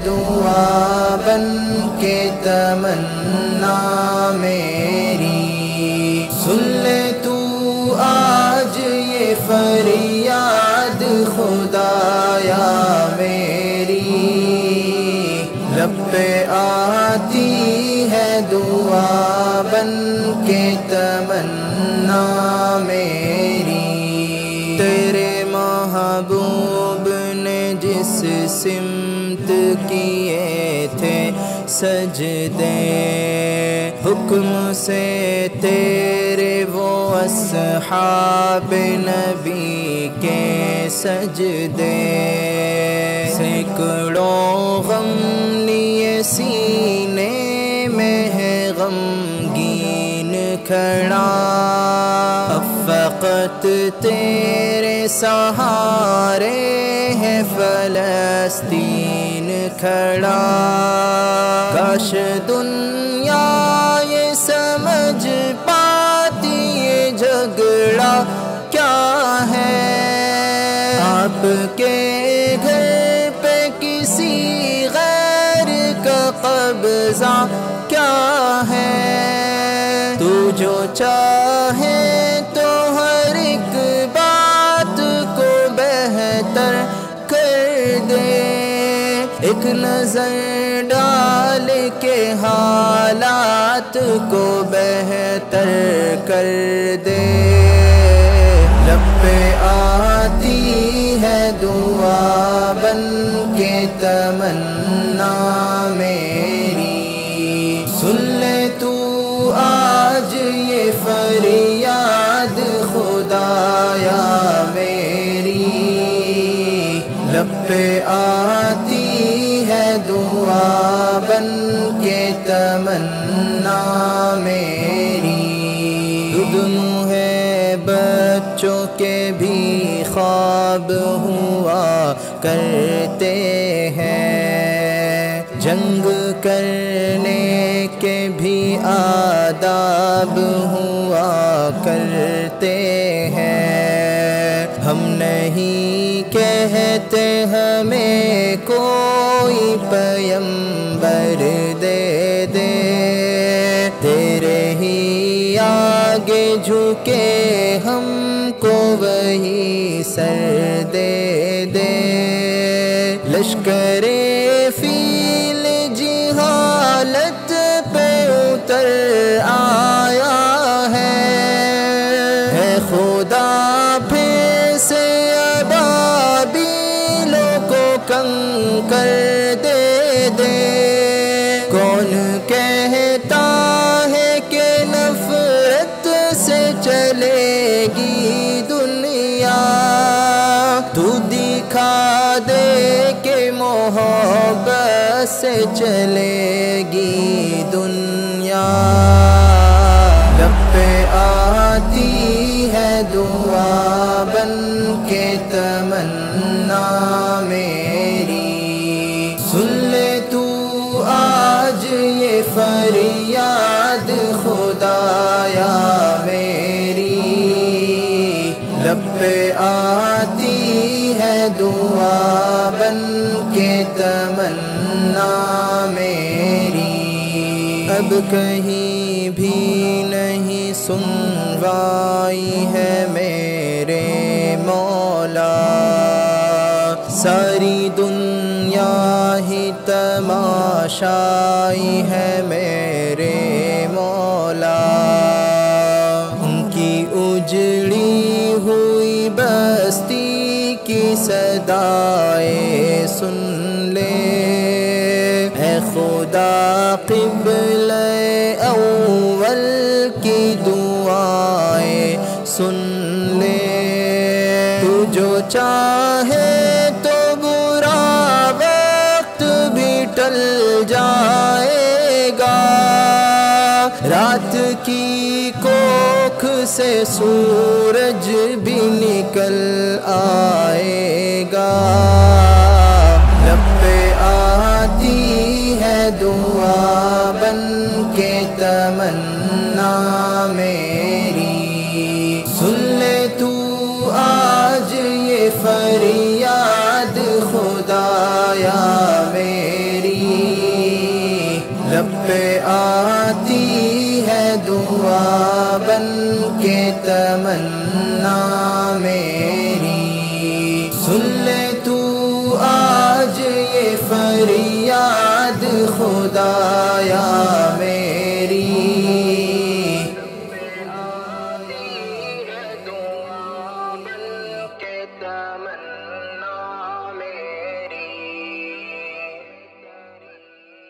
دعا بن کے تمنا میری، سن لے تو آج یہ فریاد خدایا میری، لب پہ آتی ہے دعا بن کے تمنا میری۔ تیرے محبوب نے جس سمت کیے تھے سجدے، حکم سے تیرے وہ اصحاب نبی کے سجدے، سینکڑوں غم لیے سینے میں ہے غمگین کھڑا، فقط تیرے سہارے ہے فلسطین کھڑا۔ کاش دنیا یہ سمجھ پاتی یہ جھگڑا کیا ہے، آپ کے گھر پہ کسی غیر کا قبضہ کیا ہے، تو جو چاہے تو ہر ایک بات کو بہتر کر دے، ایک نظر ڈال کے حالات کو بہتر کر دے، لب پہ آتی ہے دعا بن کے تمنا میری، سن لے تو آج یہ فریاد خدایا میری، لب پہ آتی ہے دعا بن کے تمنا میری۔ دودھ ہے بچوں کے بھی خواب ہوا کرتے ہیں، جنگ کرنے کے بھی آداب ہوا کرتے ہیں، ہم نہیں کہتے ہمیں کوئی پیمبر دے دے، تیرے ہی آگے جھکے ہم کو وہی سر دے دے، لشکر فیل جہالت پہ اتر آیا ہے خدا پھر سے ابابیلوں کو کنکر دے دے، کون کہتا ہے کہ نفرت سے چلے گی دنیا، تو دکھا دے کہ محبت سے چلے گی دنیا، لب پہ آتی ہے دعا بن کے تمنا میری، سن لے تو آج یہ فریاد خدایا میری، لب پہ آتی ہے دعا بن کے تمنا میری، اب کہیں بھی نہیں سنوائی ہے میرے مولا، ساری دنیا ہی تماشائی ہے میرے مولا، ان کی اجڑی ہوئی بستی کی صدائیں سن لے، اے خدا قبلہ اول کی دعائیں سن لے، تو جو چاہے تو برا وقت بھی ٹل جائے گا، رات کی کوکھ سے سورج بھی نکل آئے گا، لب پہ آتی ہے دعا بن کے تمنا میری، سن لے تو آج یہ فریاد خدایا میری، بن کے تمنا